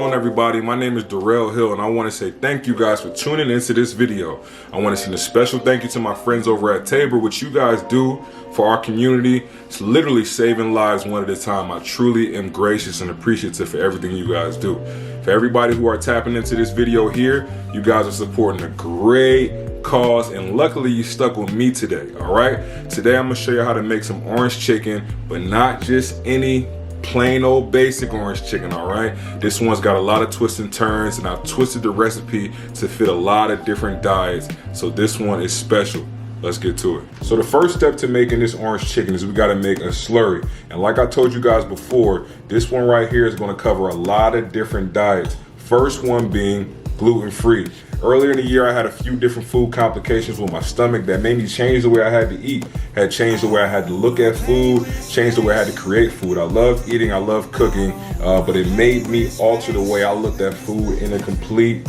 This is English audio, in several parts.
on, everybody? My name is Darrell Hill, and I want to say thank you guys for tuning into this video. I want to send a special thank you to my friends over at Tabor. What you guys do for our community, it's literally saving lives one at a time. I truly am gracious and appreciative for everything you guys do. For everybody who are tapping into this video here, you guys are supporting a great cause, and luckily you stuck with me today. All right, today I'm gonna show you how to make some orange chicken, but not just any plain old basic orange chicken. All right, this one's got a lot of twists and turns, and I've twisted the recipe to fit a lot of different diets, so this one is special. Let's get to it. So the first step to making this orange chicken is we got to make a slurry, and like I told you guys before, this one right here is going to cover a lot of different diets. First one being gluten-free. Earlier in the year, I had a few different food complications with my stomach that made me change the way I had to eat, had changed the way I had to look at food, changed the way I had to create food. I love eating, I love cooking, but it made me alter the way I looked at food in a complete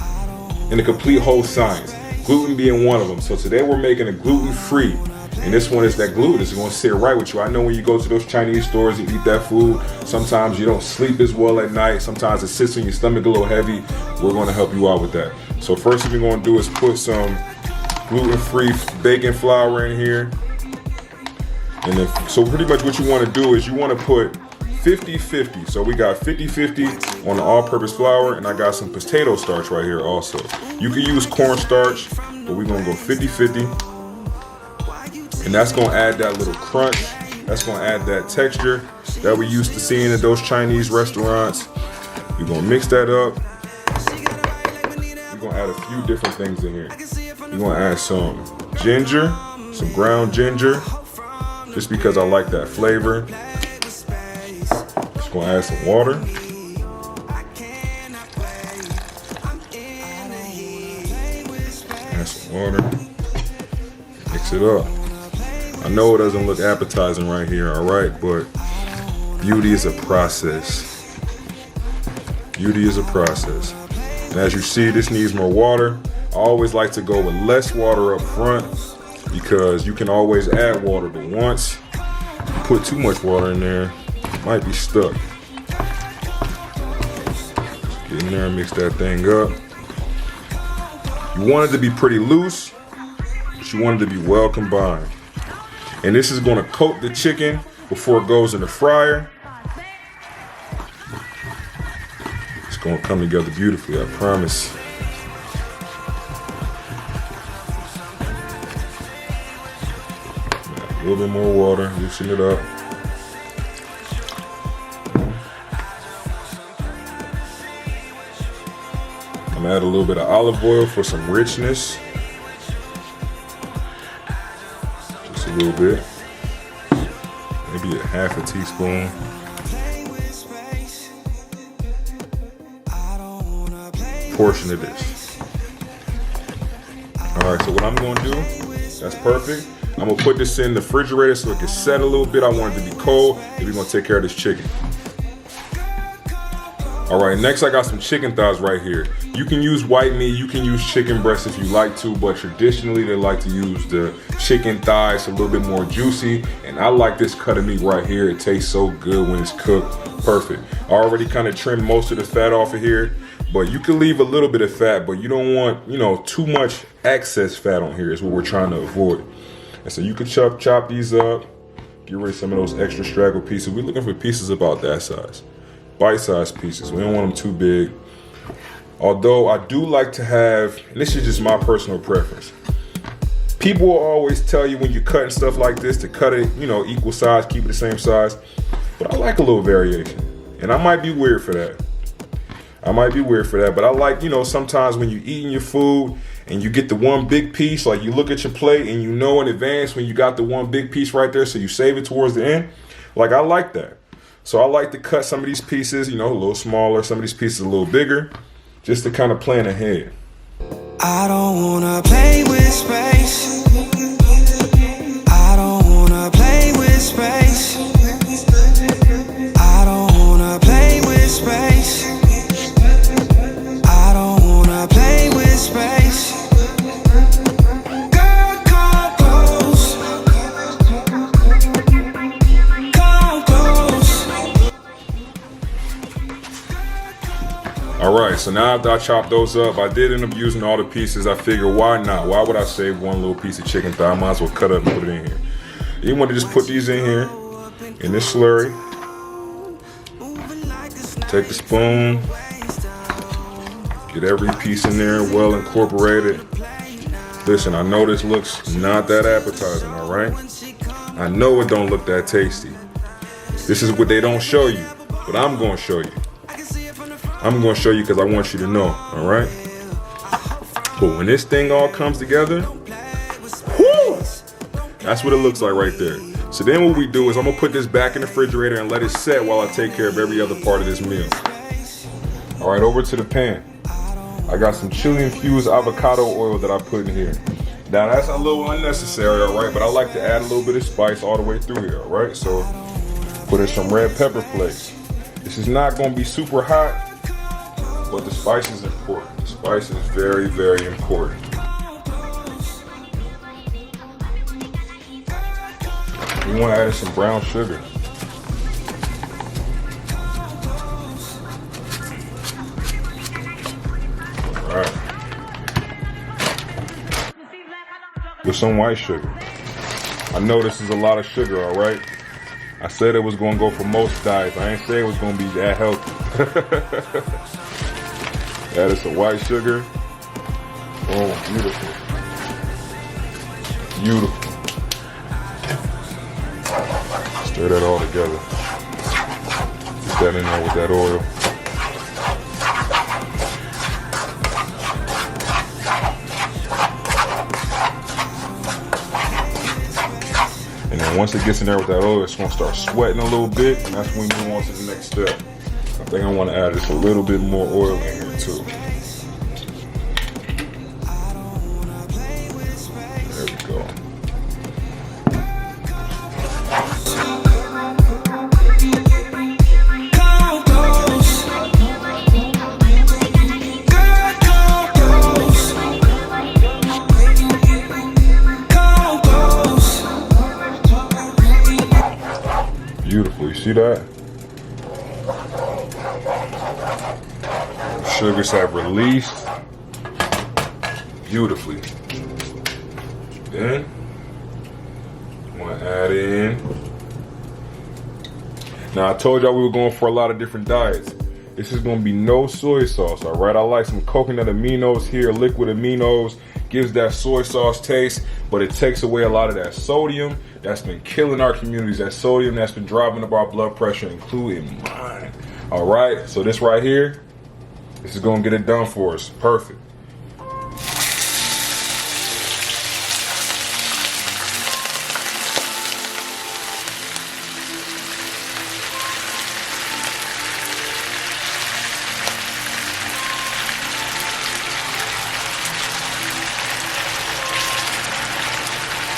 whole science. Gluten being one of them. So today we're making a gluten-free, and this one is that gluten is going to sit right with you. I know when you go to those Chinese stores and eat that food, sometimes you don't sleep as well at night. Sometimes it sits in your stomach a little heavy. We're going to help you out with that. So first thing we're going to do is put some gluten-free baking flour in here. And then, so pretty much what you want to do is you want to put 50-50. So we got 50-50 on the all-purpose flour, and I got some potato starch right here also. You can use cornstarch, but we're going to go 50-50. And that's going to add that little crunch. That's going to add that texture that we used to seeing at those Chinese restaurants. We're going to mix that up. We're going to add a few different things in here. We're going to add some ginger, some ground ginger, just because I like that flavor. Just going to add some water. Add some water. Mix it up. I know it doesn't look appetizing right here, all right, but beauty is a process. Beauty is a process. And as you see, this needs more water. I always like to go with less water up front because you can always add water, but once you put too much water in there, it might be stuck. Get in there and mix that thing up. You want it to be pretty loose, but you want it to be well combined. And this is going to coat the chicken before it goes in the fryer. It's going to come together beautifully, I promise. A little bit more water, loosen it up. I'm gonna add a little bit of olive oil for some richness. Just a little bit. Maybe a half a teaspoon. Portion of this. All right, so what I'm gonna do, that's perfect. I'm gonna put this in the refrigerator so it can set a little bit. I want it to be cold, and we're gonna take care of this chicken. All right, next I got some chicken thighs right here. You can use white meat, you can use chicken breast if you like to, but traditionally they like to use the chicken thighs, a little bit more juicy. And I like this cut of meat right here. It tastes so good when it's cooked. Perfect. I already kind of trimmed most of the fat off of here, but you can leave a little bit of fat, but you don't want, too much excess fat on here is what we're trying to avoid. And so you can chop these up, get rid of some of those extra straggle pieces. We're looking for pieces about that size. Bite-sized pieces. We don't want them too big. Although I do like to have, and this is just my personal preference. People will always tell you when you're cutting stuff like this to cut it, equal size, keep it the same size. But I like a little variation. And I might be weird for that. But I like, sometimes when you're eating your food and you get the one big piece, like you look at your plate and you know in advance when you got the one big piece right there, so you save it towards the end. Like, I like that. So I like to cut some of these pieces, a little smaller, some of these pieces a little bigger, just to kind of plan ahead. I don't wanna play with space. I don't wanna play with space. I don't wanna play with space. I don't wanna play with space. Girl, come close. Come close. Alright, so now after I chopped those up, I did end up using all the pieces. I figured, why not? Why would I save one little piece of chicken thigh? I might as well cut up and put it in here. You want to just put these in here, in this slurry. Take the spoon, get every piece in there well incorporated. Listen, I know this looks not that appetizing, alright? I know it don't look that tasty. This is what they don't show you, but I'm going to show you. I'm going to show you because I want you to know, alright? But when this thing all comes together, whoo, that's what it looks like right there. So then what we do is I'm going to put this back in the refrigerator and let it set while I take care of every other part of this meal. Alright, over to the pan. I got some chili infused avocado oil that I put in here. Now that's a little unnecessary, alright, but I like to add a little bit of spice all the way through here, alright? So put in some red pepper flakes. This is not going to be super hot, but the spice is important. The spice is very, very important. You want to add in some brown sugar. Alright. With some white sugar. I know this is a lot of sugar, alright? I said it was going to go for most diets. I ain't say it was going to be that healthy. That is some white sugar. Oh, beautiful. Beautiful. Stir that all together. Put that in there with that oil. And then once it gets in there with that oil, it's going to start sweating a little bit, and that's when we move on to the next step. I think I want to add just a little bit more oil in here too. There we go. Beautiful, you see that? Sugars have released beautifully. Then I'm gonna add in. Now I told y'all we were going for a lot of different diets. This is gonna be no soy sauce, all right? I like some coconut aminos here, liquid aminos, gives that soy sauce taste, but it takes away a lot of that sodium that's been killing our communities, that sodium that's been driving up our blood pressure, including mine. All right, so this right here, this is gonna get it done for us. Perfect.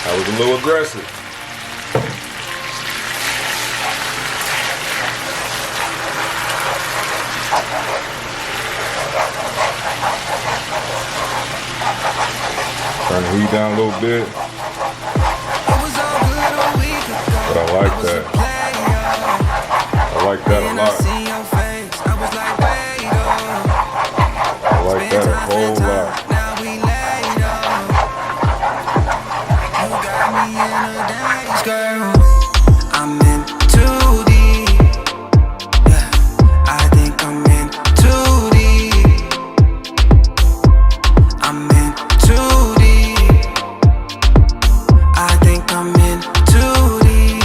That was a little aggressive. Turn the heat down a little bit. But I like that. I like that a lot. I like that a whole lot. I'm in too deep. Yeah, I think I'm in too deep. I'm in too deep. I think I'm in too deep.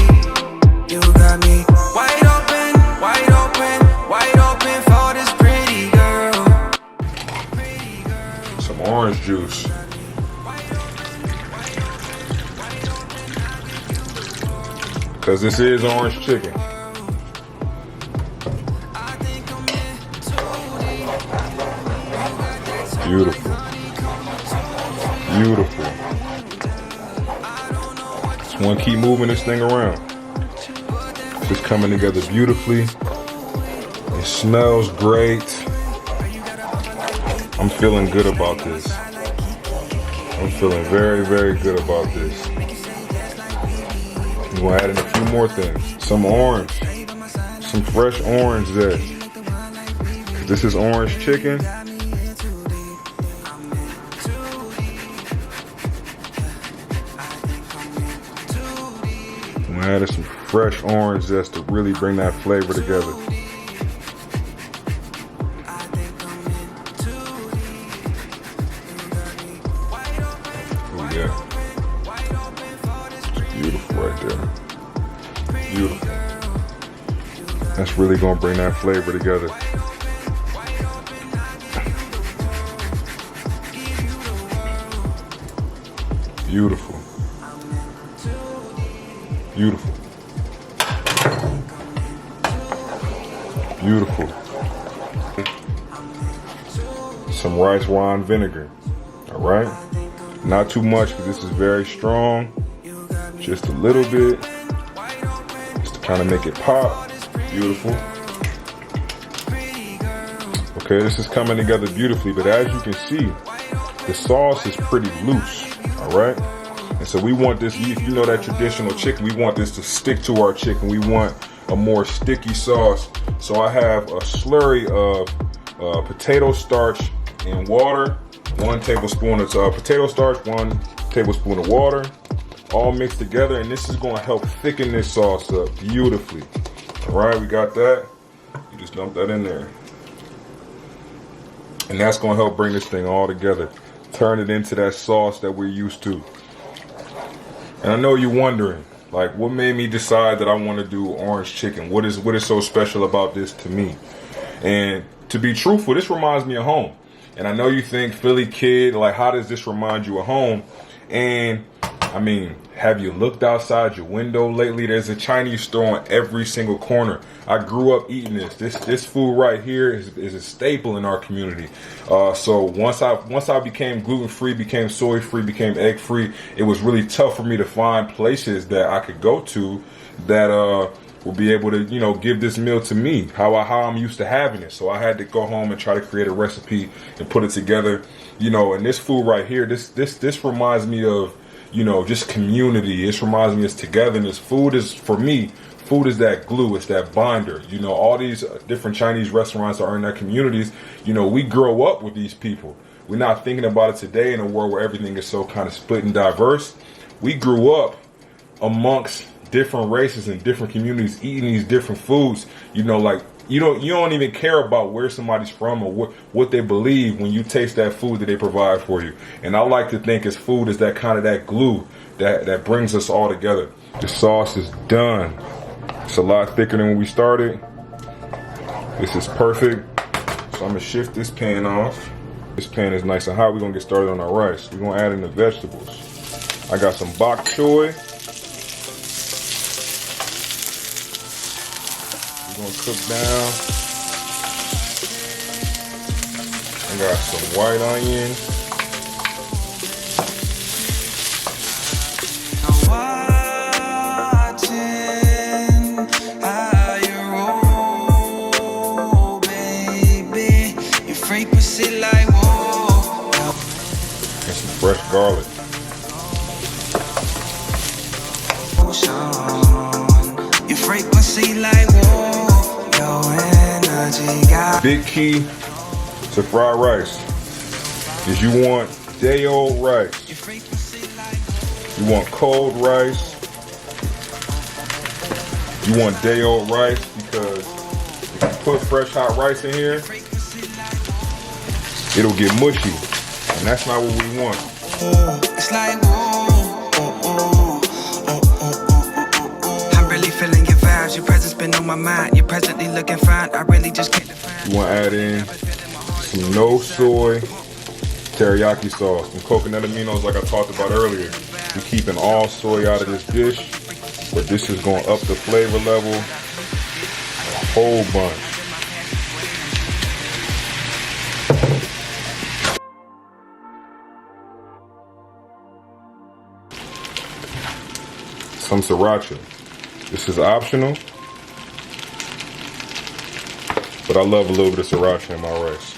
You got me wide open, wide open, wide open for this pretty girl. Some orange juice. Because this is orange chicken. Beautiful. Beautiful. Just want to keep moving this thing around. It's coming together beautifully. It smells great. I'm feeling good about this. I'm feeling very, very good about this. We're gonna add in a few more things. Some orange. Some fresh orange zest. This is orange chicken. I'm gonna add some fresh orange zest to really bring that flavor together. Oh yeah. It's beautiful right there. Beautiful. That's really gonna bring that flavor together. Beautiful. Beautiful. Beautiful. Some rice wine vinegar. All right. Not too much because this is very strong. Just a little bit. Just to kind of make it pop. Beautiful. Okay, this is coming together beautifully, but as you can see, the sauce is pretty loose. All right. And so we want this, if you know that traditional chicken, we want this to stick to our chicken. We want a more sticky sauce. So I have a slurry of potato starch and water, 1 tablespoon of potato starch, 1 tablespoon of water, all mixed together. And this is going to help thicken this sauce up beautifully. All right, we got that. You just dump that in there. And that's going to help bring this thing all together. Turn it into that sauce that we're used to. And I know you're wondering, like, what made me decide that I want to do orange chicken? What is so special about this to me? And to be truthful, this reminds me of home. And I know you think, Philly kid, like, how does this remind you of home? And I mean, have you looked outside your window lately? There's a Chinese store on every single corner. I grew up eating this. This food right here is a staple in our community. So once I became gluten-free, became soy-free, became egg-free, it was really tough for me to find places that I could go to that will be able to, you know, give this meal to me, how I'm used to having it. So I had to go home and try to create a recipe and put it together. You know, and this food right here, this reminds me of, you know, just community. This reminds me of togetherness. Food is, for me, food is that glue. It's that binder. You know, all these different Chinese restaurants that are in their communities, you know, we grow up with these people. We're not thinking about it today in a world where everything is so kind of split and diverse. We grew up amongst different races and different communities eating these different foods. You know, like, you don't even care about where somebody's from or what they believe when you taste that food that they provide for you. And I like to think as food is that kind of that glue that brings us all together. The sauce is done. It's a lot thicker than when we started. This is perfect. So I'm gonna shift this pan off. This pan is nice and hot. We're gonna get started on our rice. We're gonna add in the vegetables. I got some bok choy. We're gonna cook down. I got some white onion. And some fresh garlic. Big key to fried rice is you want day old rice. You want cold rice. You want day old rice because if you put fresh hot rice in here, it'll get mushy. And that's not what we want. It's like, I'm really feeling your vibes. Your presence been on my mind. You're presently looking fine. I really just can't define. You want to add in some no soy teriyaki sauce, some coconut aminos like I talked about earlier. We're keeping all soy out of this dish, but this is going to up the flavor level a whole bunch. Some sriracha. This is optional, but I love a little bit of sriracha in my rice.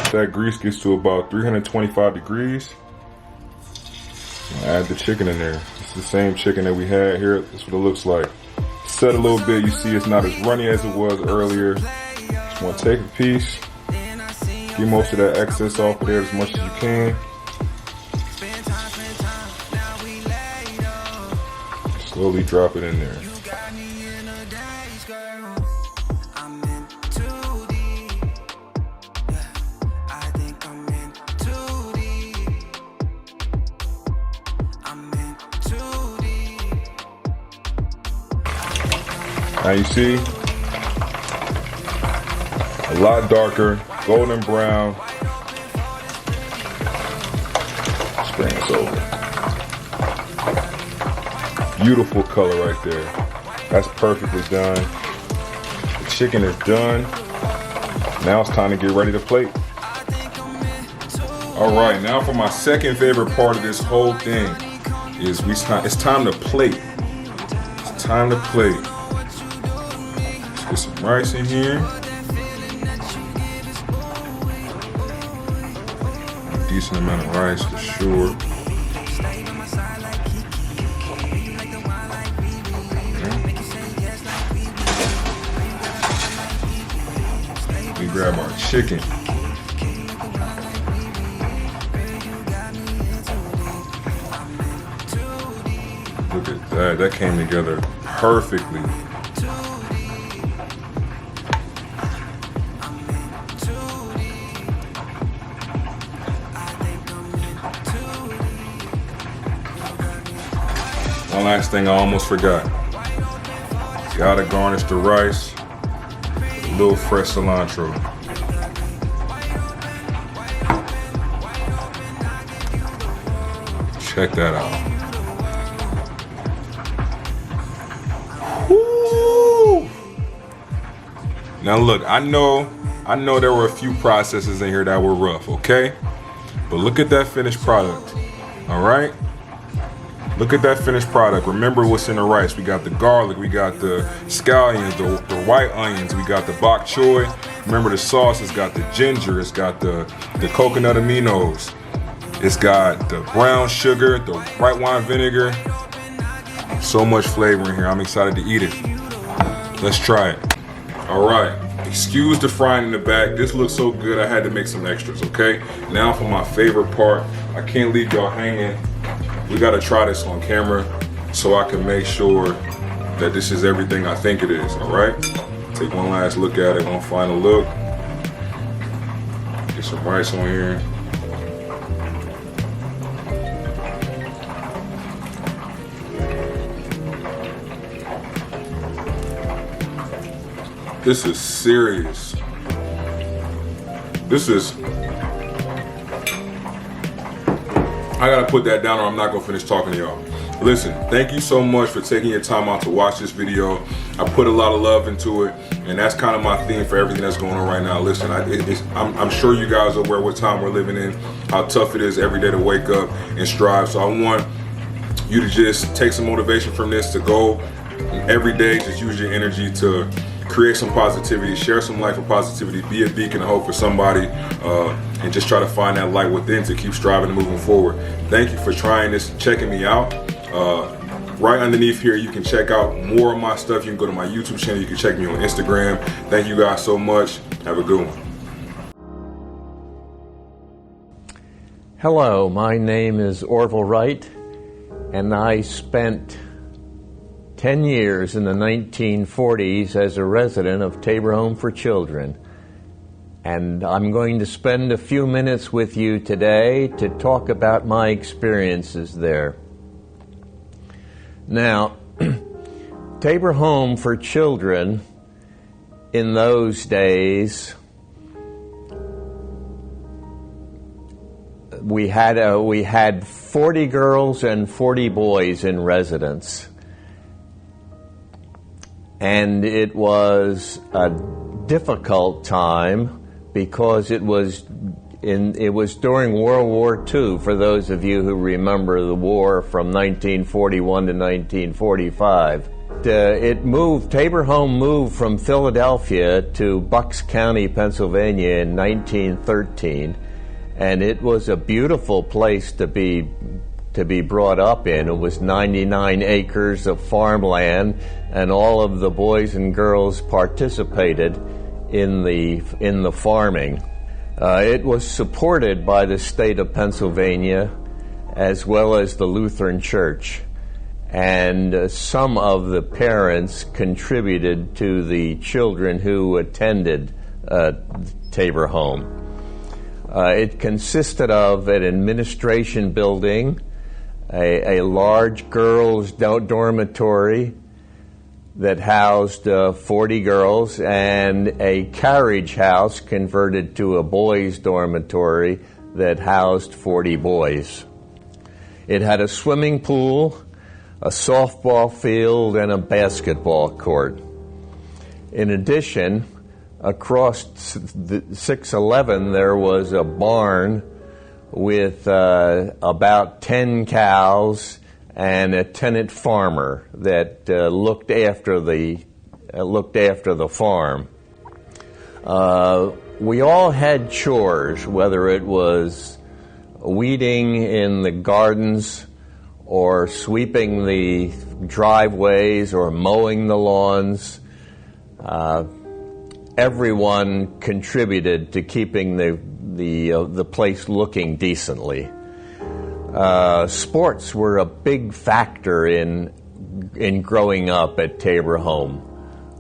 Once that grease gets to about 325 degrees, add the chicken in there. It's the same chicken that we had here. That's what it looks like. Set a little bit. You see it's not as runny as it was earlier. Just want to take a piece. Get most of that excess off of there as much as you can. Slowly drop it in there. Now you see, a lot darker, golden brown. Let's bring this over. Beautiful color right there. That's perfectly done. The chicken is done. Now it's time to get ready to plate. All right, now for my second favorite part of this whole thing is it's time to plate. It's time to plate. Get some rice in here. A decent amount of rice for sure. We grab our chicken. Look at that. That came together perfectly. One last thing I almost forgot. Gotta garnish the rice with a little fresh cilantro. Check that out. Woo! Now look, I know there were a few processes in here that were rough, okay? But look at that finished product, all right? Look at that finished product. Remember what's in the rice. We got the garlic, we got the scallions, the white onions, we got the bok choy. Remember the sauce, it's got the ginger, it's got the coconut aminos. It's got the brown sugar, the white wine vinegar. So much flavor in here. I'm excited to eat it. Let's try it. All right. Excuse the frying in the back. This looks so good, I had to make some extras, okay? Now for my favorite part. I can't leave y'all hanging. We gotta try this on camera so I can make sure that this is everything I think it is, all right? Take one last look at it, one final look. Get some rice on here. This is serious. I gotta put that down or I'm not gonna finish talking to y'all. Listen, thank you so much for taking your time out to watch this video. I put a lot of love into it, and that's kind of my theme for everything that's going on right now. Listen, I'm sure you guys are aware what time we're living in, how tough it is every day to wake up and strive. So I want you to just take some motivation from this to go every day, just use your energy to create some positivity, share some life of positivity, be a beacon of hope for somebody, and just try to find that light within to keep striving and moving forward. Thank you for trying this, checking me out. Right underneath here, you can check out more of my stuff. You can go to my YouTube channel. You can check me on Instagram. Thank you guys so much. Have a good one. Hello, my name is Orville Wright, and I spent 10 years in the 1940s as a resident of Tabor Home for Children. And I'm going to spend a few minutes with you today to talk about my experiences there. Now, Tabor Home for Children in those days, we had 40 girls and 40 boys in residence. And it was a difficult time because it was during World War II, for those of you who remember the war from 1941 to 1945. Tabor Home moved from Philadelphia to Bucks County, Pennsylvania in 1913, and it was a beautiful place to be brought up in. It was 99 acres of farmland, and all of the boys and girls participated in the farming. It was supported by the state of Pennsylvania as well as the Lutheran Church, and some of the parents contributed to the children who attended Tabor Home. It consisted of an administration building, a large girls' dormitory that housed 40 girls, and a carriage house converted to a boys' dormitory that housed 40 boys. It had a swimming pool, a softball field, and a basketball court. In addition, across the 611 there was a barn with about 10 cows and a tenant farmer that looked after the farm. We all had chores, whether it was weeding in the gardens or sweeping the driveways or mowing the lawns. Everyone contributed to keeping the place looking decently. Sports were a big factor in growing up at Tabor Home.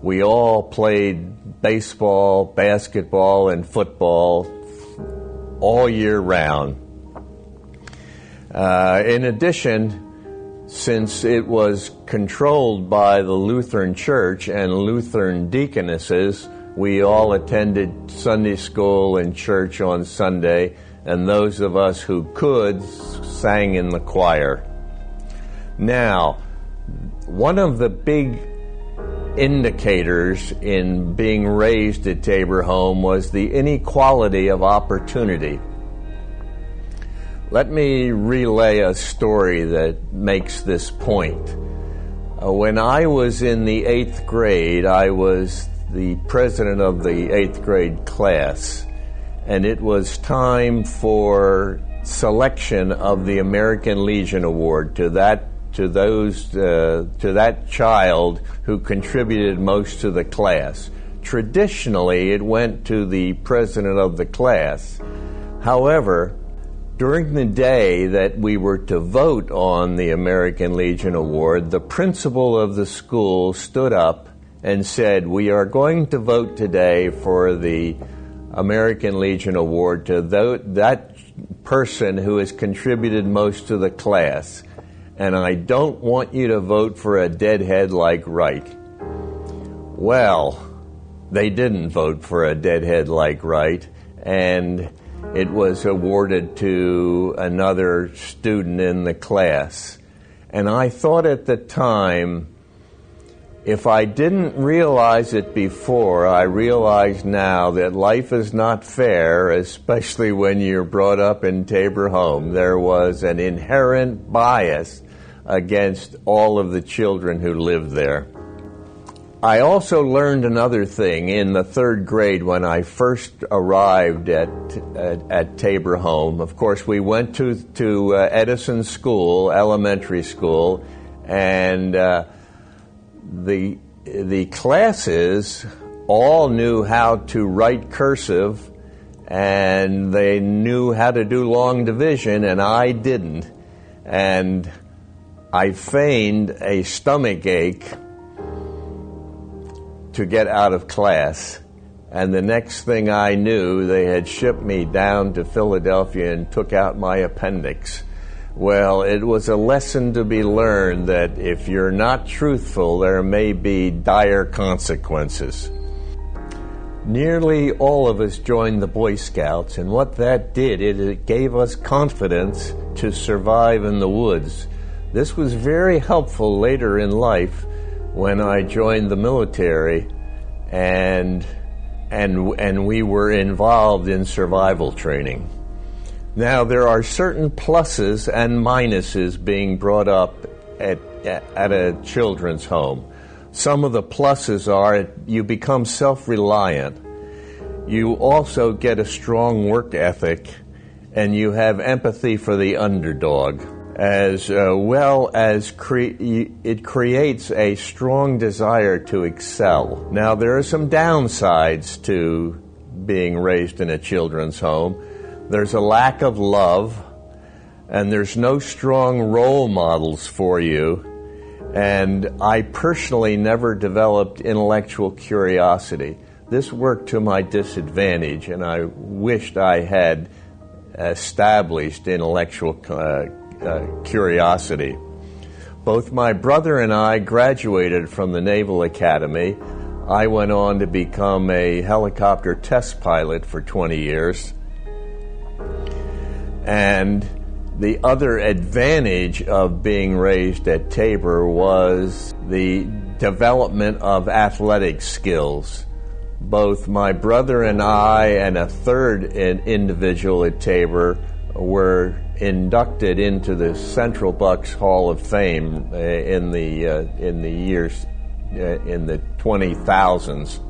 We all played baseball, basketball, and football all year round. In addition, since it was controlled by the Lutheran Church and Lutheran deaconesses, we all attended Sunday school and church on Sunday, and those of us who could sang in the choir. Now, one of the big indicators in being raised at Tabor Home was the inequality of opportunity. Let me relay a story that makes this point. When I was in the 8th grade, I was the president of the 8th grade class, and it was time for selection of the American Legion Award to that child who contributed most to the class. Traditionally, it went to the president of the class. However, during the day that we were to vote on the American Legion Award, the principal of the school stood up and said, "We are going to vote today for the American Legion Award to that person who has contributed most to the class. And I don't want you to vote for a deadhead like Wright." Well, they didn't vote for a deadhead like Wright, and it was awarded to another student in the class. And I thought at the time, if I didn't realize it before, I realize now that life is not fair, especially when you're brought up in Tabor Home. There was an inherent bias against all of the children who lived there. I also learned another thing in the 3rd grade when I first arrived at Tabor Home. Of course, we went to Edison School, elementary school, and the classes all knew how to write cursive, and they knew how to do long division, and I didn't. And I feigned a stomach ache to get out of class. And the next thing I knew, they had shipped me down to Philadelphia and took out my appendix. Well, it was a lesson to be learned that if you're not truthful, there may be dire consequences. Nearly all of us joined the Boy Scouts, and what that did, it gave us confidence to survive in the woods. This was very helpful later in life when I joined the military and we were involved in survival training. Now, there are certain pluses and minuses being brought up at a children's home. Some of the pluses are you become self-reliant. You also get a strong work ethic, and you have empathy for the underdog, as well as it creates a strong desire to excel. Now, there are some downsides to being raised in a children's home. There's a lack of love, and there's no strong role models for you. And I personally never developed intellectual curiosity. This worked to my disadvantage, and I wished I had established intellectual curiosity. Both my brother and I graduated from the Naval Academy. I went on to become a helicopter test pilot for 20 years. And the other advantage of being raised at Tabor was the development of athletic skills. Both my brother and I and a third individual at Tabor were inducted into the Central Bucks Hall of Fame in the years in the 20,000s.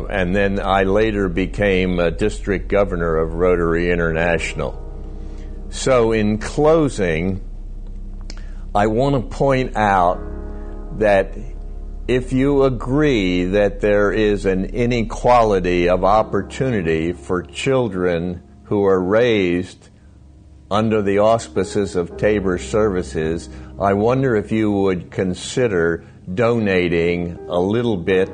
And then I later became a district governor of Rotary International. So in closing, I want to point out that if you agree that there is an inequality of opportunity for children who are raised under the auspices of Tabor Services, I wonder if you would consider donating a little bit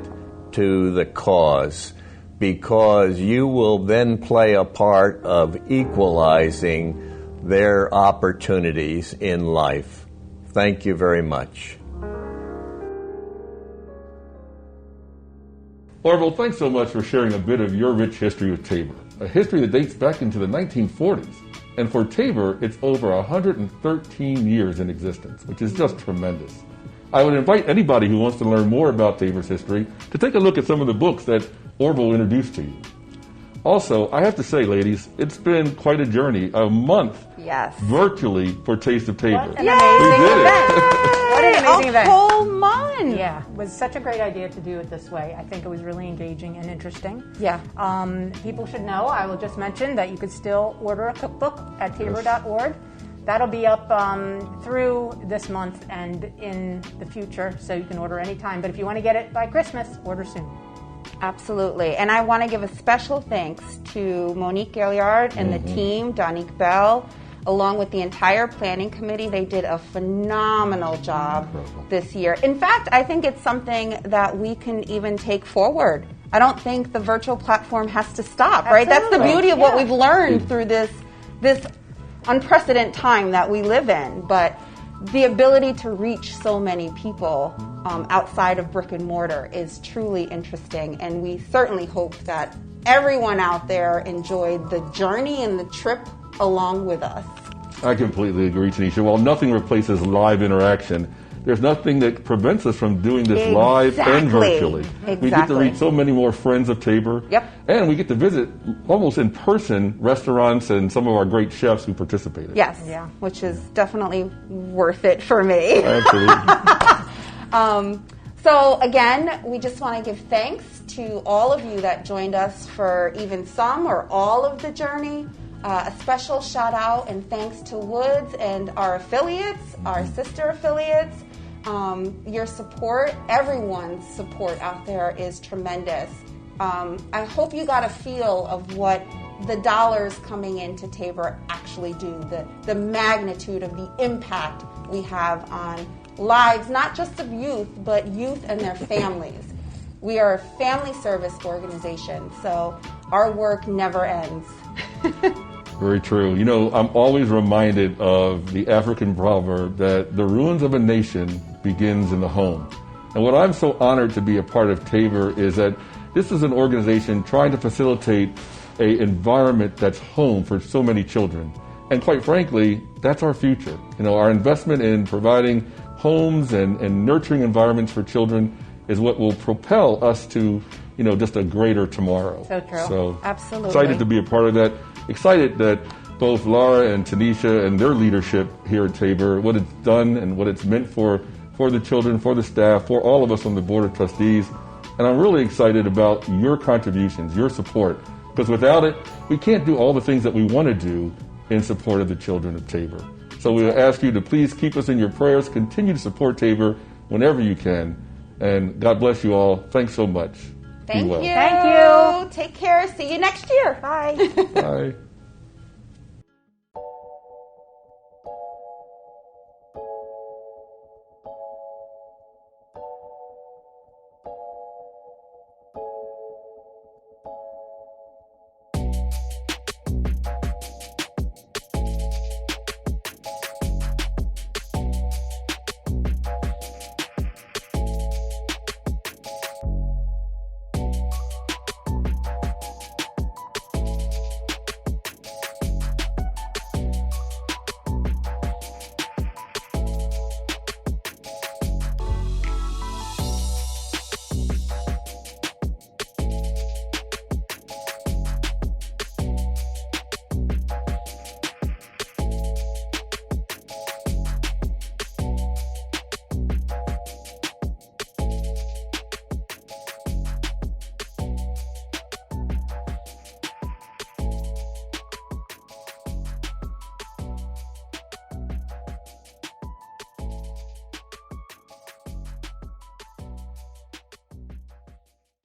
to the cause, because you will then play a part of equalizing their opportunities in life. Thank you very much. Orville, thanks so much for sharing a bit of your rich history with Tabor, a history that dates back into the 1940s. And for Tabor, it's over 113 years in existence, which is just tremendous. I would invite anybody who wants to learn more about Tabor's history to take a look at some of the books that Orville introduced to you. Also, I have to say, ladies, it's been quite a journey, a month virtually for Taste of Tabor. What an amazing event. What an amazing event. A whole month. Yeah, it was such a great idea to do it this way. I think it was really engaging and interesting. Yeah. People should know, I will just mention that you could still order a cookbook at tabor.org. That'll be up through this month and in the future, so you can order anytime. But if you want to get it by Christmas, order soon. Absolutely. And I want to give a special thanks to Monique Gaillard and the team, Donique Bell, along with the entire planning committee. They did a phenomenal job this year. In fact, I think it's something that we can even take forward. I don't think the virtual platform has to stop, right? That's the beauty of what we've learned through this unprecedented time that we live in. But the ability to reach so many people outside of brick and mortar is truly interesting, and we certainly hope that everyone out there enjoyed the journey and the trip along with us. I completely agree, Tanisha. While nothing replaces live interaction, there's nothing that prevents us from doing this live and virtually. We get to reach so many more friends of Tabor. Yep. And we get to visit almost in person restaurants and some of our great chefs who participated. Yes, which is definitely worth it for me. Absolutely. So again, we just want to give thanks to all of you that joined us for even some or all of the journey. A special shout out and thanks to Woods and our affiliates, our sister affiliates. Your support, everyone's support out there is tremendous. I hope you got a feel of what the dollars coming into Tabor actually do, the magnitude of the impact we have on lives, not just of youth, but youth and their families. We are a family service organization, so our work never ends. Very true. You know, I'm always reminded of the African proverb that the ruins of a nation begins in the home. And what I'm so honored to be a part of Tabor is that this is an organization trying to facilitate an environment that's home for so many children. And quite frankly, that's our future. You know, our investment in providing homes and nurturing environments for children is what will propel us to, you know, just a greater tomorrow. So true. So absolutely excited to be a part of that. Excited that both Laura and Tanisha and their leadership here at Tabor, what it's done and what it's meant for for the children, for the staff, for all of us on the Board of Trustees. And I'm really excited about your contributions, your support, because without it, we can't do all the things that we want to do in support of the children of Tabor. So we will ask you to please keep us in your prayers, continue to support Tabor whenever you can, and God bless you all. Thanks so much. Thank Be well. you. Thank you. Take care. See you next year. Bye. Bye.